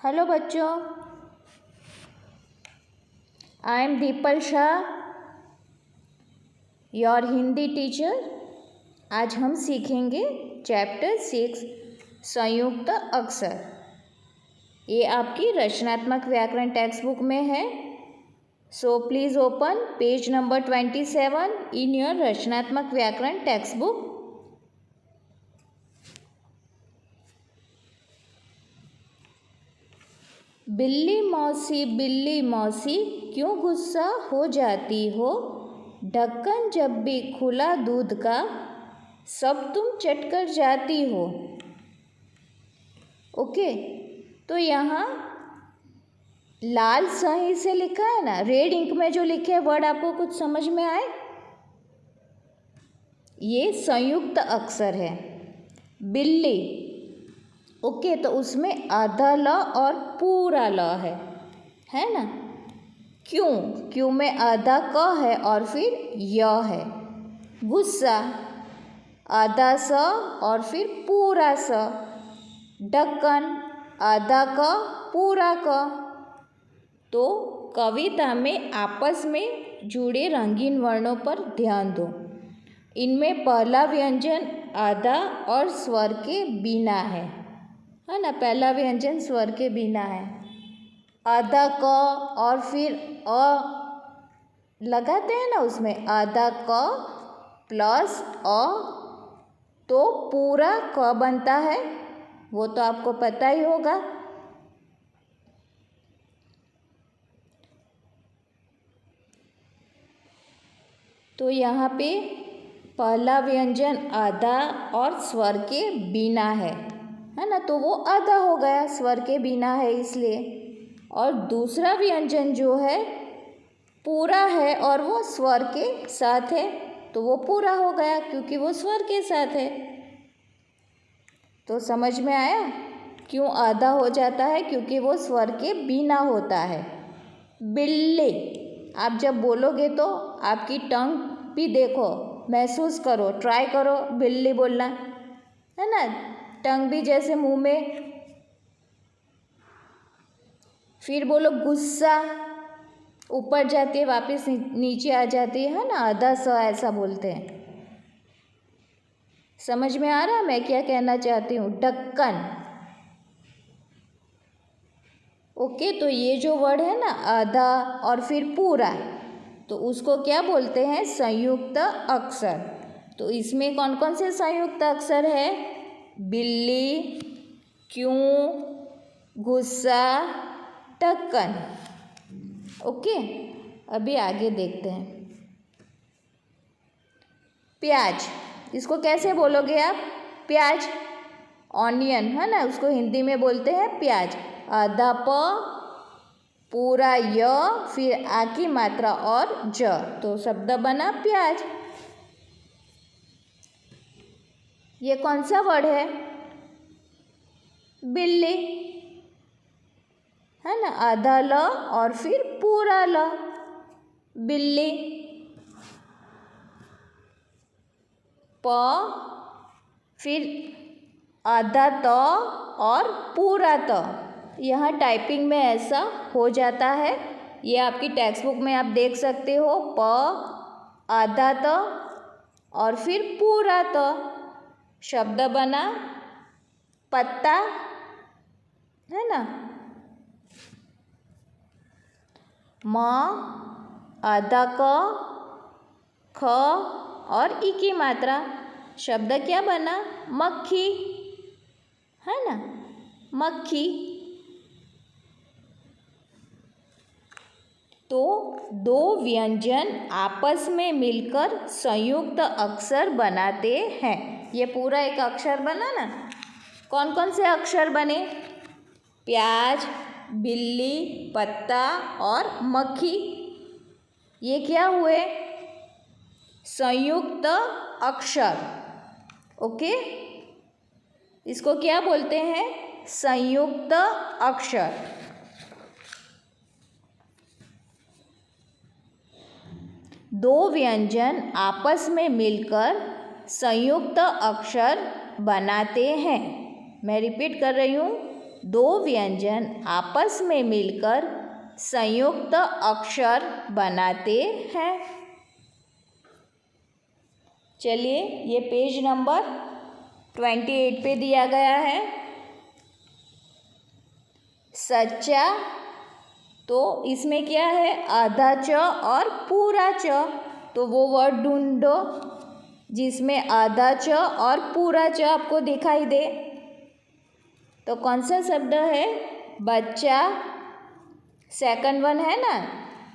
Hello बच्चों, I am the people Shah, your Hindi teacher. आज हम सीखेंगे चैप्टर 6 संयुक्त अक्षर। ये आपकी रचनात्मक व्याकरण टेक्स्ट बुक में है। So please open page number 27 in your रचनात्मक व्याकरण टेक्स्ट बुक। बिल्ली मौसी क्यों गुस्सा हो जाती हो? ढक्कन जब भी खुला दूध का सब तुम चट कर जाती हो। ओके, तो यहाँ लाल स्याही से लिखा है ना, रेड इंक में जो लिखे हैं वर्ड आपको कुछ समझ में आए? ये संयुक्त अक्षर है बिल्ली। ओके, तो उसमें आधा ल और पूरा ल है ना। क्यों? क्यों में आधा क है और फिर य है। गुस्सा आधा स और फिर पूरा स। ढक्कन आधा क पूरा क। तो कविता में आपस में जुड़े रंगीन वर्णों पर ध्यान दो। इनमें पहला व्यंजन आधा और स्वर के बिना है ना। पहला व्यंजन स्वर के बिना है। आधा क और फिर लगाते हैं ना, उसमें आधा क प्लस तो पूरा क बनता है, वो तो आपको पता ही होगा। तो यहाँ पे पहला व्यंजन आधा और स्वर के बिना है ना, तो वो आधा हो गया, स्वर के बिना है इसलिए। और दूसरा व्यंजन जो है पूरा है और वो स्वर के साथ है, तो वो पूरा हो गया क्योंकि वो स्वर के साथ है। तो समझ में आया क्यों आधा हो जाता है? क्योंकि वो स्वर के बिना होता है। बिल्ली, आप जब बोलोगे तो आपकी टंग भी देखो, महसूस करो, ट्राई करो बिल्ली बोलना, है ना। टंग भी जैसे मुंह में। फिर बोलो गुस्सा, ऊपर जाती है वापस नीचे आ जाती है ना, आधा स ऐसा बोलते हैं। समझ में आ रहा मैं क्या कहना चाहती हूँ? ढक्कन। ओके, तो ये जो वर्ड है ना आधा और फिर पूरा, तो उसको क्या बोलते हैं? संयुक्त अक्षर। तो इसमें कौन कौन से संयुक्त अक्षर है? बिल्ली, क्यों, गुस्सा, ढक्कन। ओके, अभी आगे देखते हैं। प्याज, इसको कैसे बोलोगे आप? प्याज, ऑनियन है ना, उसको हिंदी में बोलते हैं प्याज। आधा प पूरा य फिर आ की मात्रा और ज, तो शब्द बना प्याज। ये कौन सा वर्ड है? बिल्ली, है ना, आधा ल और फिर पूरा ल, बिल्ली। प फिर आधा त और पूरा त, यहाँ टाइपिंग में ऐसा हो जाता है। ये आपकी टेक्स्ट बुक में आप देख सकते हो। प आधा त और फिर पूरा त, शब्द बना पत्ता, है ना। म आधा क ख और ई की मात्रा, शब्द क्या बना? मक्खी, है ना, मक्खी। तो दो व्यंजन आपस में मिलकर संयुक्त अक्षर बनाते हैं। ये पूरा एक अक्षर बना ना। कौन कौन से अक्षर बने? प्याज, बिल्ली, पत्ता और मक्खी। ये क्या हुए? संयुक्त अक्षर। ओके, इसको क्या बोलते हैं? संयुक्त अक्षर। दो व्यंजन आपस में मिलकर संयुक्त अक्षर बनाते हैं। मैं रिपीट कर रही हूँ, दो व्यंजन आपस में मिलकर संयुक्त अक्षर बनाते हैं। चलिए, ये पेज नंबर 28 पे दिया गया है। सच्चा, तो इसमें क्या है, आधा च और पूरा च, तो वो वर्ड ढूंढो जिसमें आधा च और पूरा च आपको दिखाई दे। तो कौन सा शब्द है, बच्चा। सेकंड वन है ना,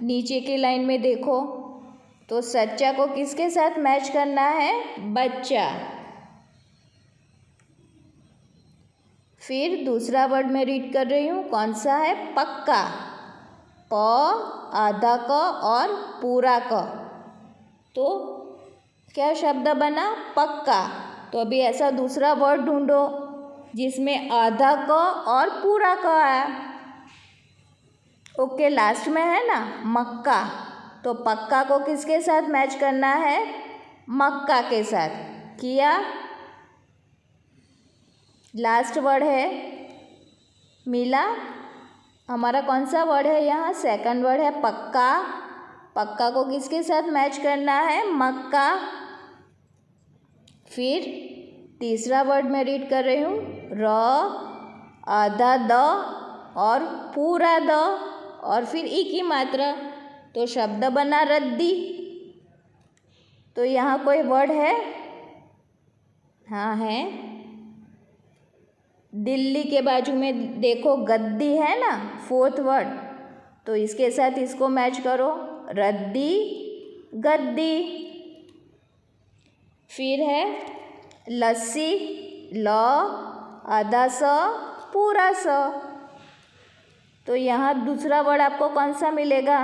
नीचे की लाइन में देखो, तो सच्चा को किसके साथ मैच करना है, बच्चा। फिर दूसरा वर्ड मैं रीड कर रही हूँ, कौन सा है, पक्का। प, आधा क और पूरा क, तो क्या शब्द बना, पक्का। तो अभी ऐसा दूसरा वर्ड ढूंढो जिसमें आधा क और पूरा क है। ओके, लास्ट में है ना मक्का, तो पक्का को किसके साथ मैच करना है, मक्का के साथ। किया। लास्ट वर्ड है मिला। हमारा कौन सा वर्ड है यहाँ, सेकंड वर्ड है पक्का। पक्का को किसके साथ मैच करना है, मक्का। फिर तीसरा वर्ड मैं रीड कर रही हूँ, र, आधा द और पूरा द और फिर ई की मात्रा, तो शब्द बना रद्दी। तो यहाँ कोई वर्ड है, हाँ है, दिल्ली के बाजू में देखो गद्दी है ना, फोर्थ वर्ड, तो इसके साथ इसको मैच करो, रद्दी, गद्दी। फिर है लस्सी, ल, आधा स, पूरा स, तो यहाँ दूसरा वर्ड आपको कौन सा मिलेगा,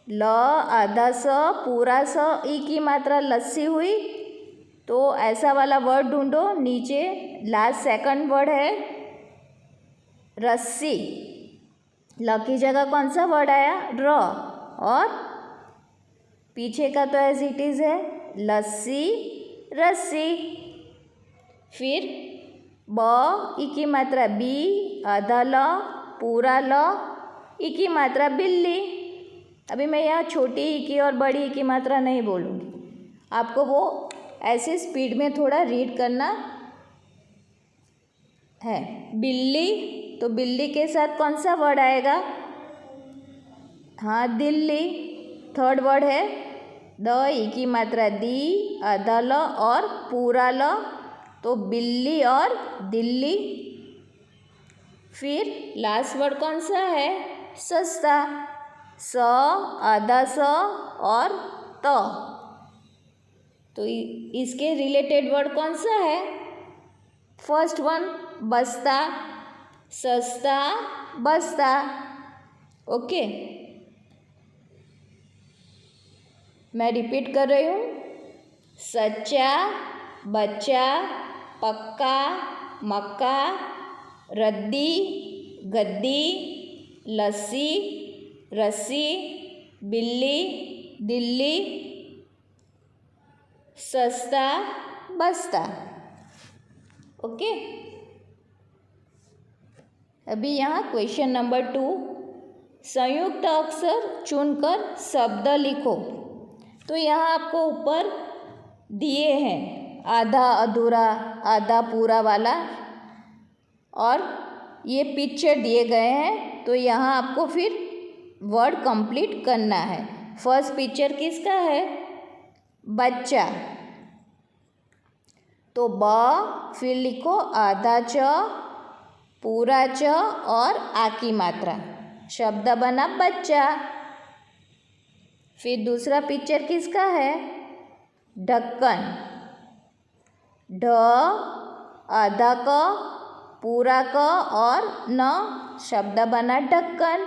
ल, आधा स, पूरा स, ई की मात्रा लस्सी हुई, तो ऐसा वाला वर्ड ढूंढो नीचे। लास्ट सेकंड वर्ड है रस्सी, ल की जगह कौन सा वर्ड आया, र, और पीछे का तो एज इट इज़ है लस्सी, रस्सी। फिर ब, ई की मात्रा बी, आधा ल, पूरा ल, ई की मात्रा बिल्ली। अभी मैं यहाँ छोटी ई की और बड़ी ई की मात्रा नहीं बोलूँगी, आपको वो ऐसे स्पीड में थोड़ा रीड करना है। बिल्ली, तो बिल्ली के साथ कौन सा वर्ड आएगा, हाँ दिल्ली। थर्ड वर्ड है द, ई की मात्रा दी, आधा ल और पूरा ल, तो बिल्ली और दिल्ली। फिर लास्ट वर्ड कौन सा है, सस्ता, स, आधा स और त, तो इसके रिलेटेड वर्ड कौन सा है, फर्स्ट वन बस्ता, सस्ता, बस्ता। ओके, मैं रिपीट कर रही हूँ, सच्चा, बच्चा, पक्का, मक्का, रद्दी, गद्दी, लस्सी, रस्सी, बिल्ली, दिल्ली, सस्ता, बस्ता। ओके, अभी यहाँ क्वेश्चन नंबर 2, संयुक्त अक्षर चुनकर शब्द लिखो। तो यहाँ आपको ऊपर दिए हैं आधा अधूरा, आधा पूरा वाला, और ये पिक्चर दिए गए हैं, तो यहाँ आपको फिर वर्ड कंप्लीट करना है। फर्स्ट पिक्चर किसका है, बच्चा, तो ब, फिर लिखो आधा च, पूरा च और आ की मात्रा, शब्द बना बच्चा। फिर दूसरा पिक्चर किसका है, ढक्कन, ढ, आधा क, पूरा क और न, शब्द बना ढक्कन।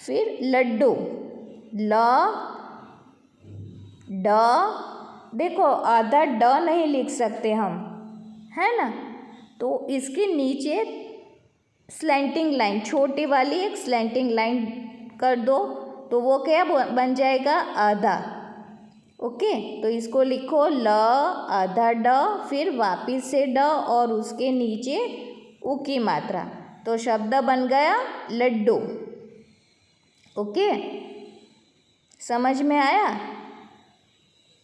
फिर लड्डू, ल, ड, देखो आधा ड नहीं लिख सकते हम, है ना, तो इसके नीचे स्लैंटिंग लाइन, छोटी वाली एक स्लैंटिंग लाइन कर दो, तो वो क्या बन जाएगा, आधा। ओके, तो इसको लिखो ल आधा ड फिर वापिस से ड और उसके नीचे उ की मात्रा, तो शब्द बन गया लड्डू। ओके, समझ में आया?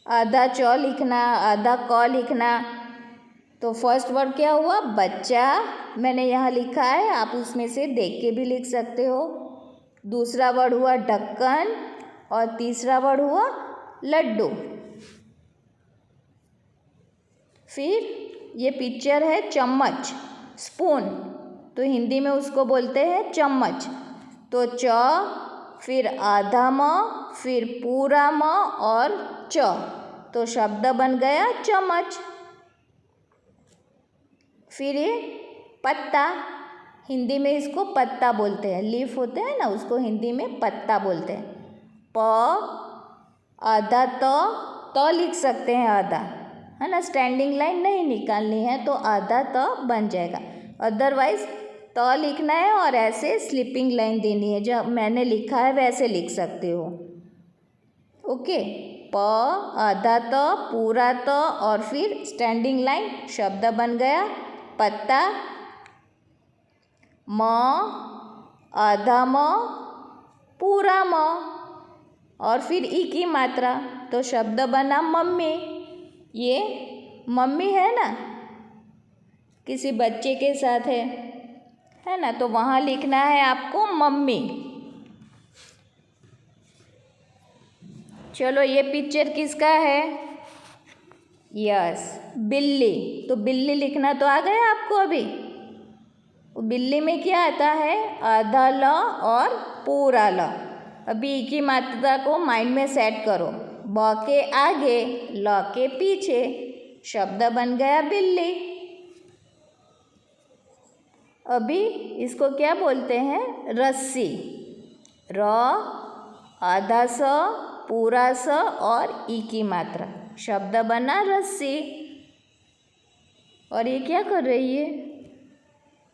आधा च लिखना, आधा क लिखना। तो फर्स्ट वर्ड क्या हुआ? बच्चा, मैंने यहाँ लिखा है, आप उसमें से देख के भी लिख सकते हो। दूसरा वर्ड हुआ ढक्कन और तीसरा वर्ड हुआ लड्डू। फिर ये पिक्चर है चम्मच, स्पून, तो हिंदी में उसको बोलते हैं चम्मच। तो च फिर आधा म फिर पूरा म और च, तो शब्द बन गया चम्मच। फिर ये पत्ता, हिंदी में इसको पत्ता बोलते हैं, लीफ होते हैं ना, उसको हिंदी में पत्ता बोलते हैं। प आधा तो लिख सकते हैं आधा, है ना, स्टैंडिंग लाइन नहीं निकालनी है तो आधा तो बन जाएगा। अदरवाइज तो लिखना है और ऐसे स्लिपिंग लाइन देनी है, जो मैंने लिखा है वैसे लिख सकते हो। ओके, प आधा तो पूरा तो और फिर स्टैंडिंग लाइन, शब्द बन गया पत्ता। म आधा म पूरा म और फिर ई की मात्रा, तो शब्द बना मम्मी। ये मम्मी है ना, किसी बच्चे के साथ है ना, तो वहाँ लिखना है आपको मम्मी। चलो, ये पिक्चर किसका है? यस, बिल्ली। तो बिल्ली लिखना तो आ गया आपको अभी। बिल्ली में क्या आता है? आधा ल और पूरा ल। अभी ई की मात्रा को माइंड में सेट करो, ब के आगे ल के पीछे, शब्द बन गया बिल्ली। अभी इसको क्या बोलते हैं? रस्सी। र आधा स पूरा स और ई की मात्रा, शब्द बना रस्सी। और ये क्या कर रही है?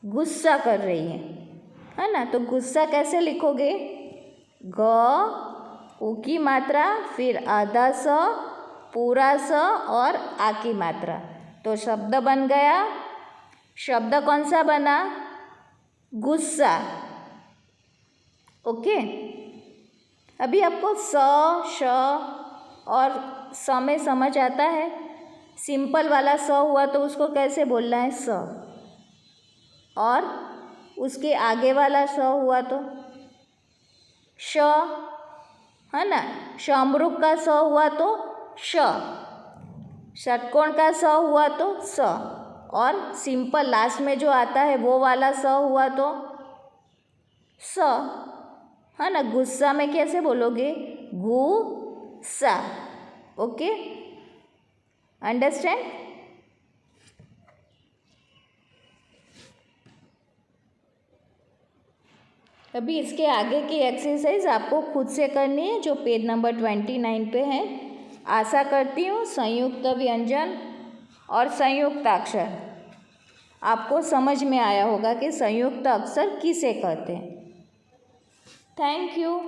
गुस्सा कर रही है ना, तो गुस्सा कैसे लिखोगे? ग उ की मात्रा फिर आधा स पूरा स और आ की मात्रा, तो शब्द बन गया, शब्द कौन सा बना? गुस्सा। ओके, अभी आपको स श और स में समझ आता है? सिंपल वाला स हुआ तो उसको कैसे बोलना है? स। और उसके आगे वाला स हुआ तो श, है ना। शम्रुक का स हुआ तो श, षटकोण का स हुआ तो स, और सिंपल लास्ट में जो आता है वो वाला स हुआ तो स, है ना। गुस्सा में कैसे बोलोगे? गुस्सा। Okay, understand? अभी इसके आगे की एक्सरसाइज आपको खुद से करनी है, जो पेज नंबर 29 पे है। आशा करती हूँ संयुक्त व्यंजन और संयुक्त अक्षर आपको समझ में आया होगा कि संयुक्त अक्षर किसे कहते हैं। Thank you.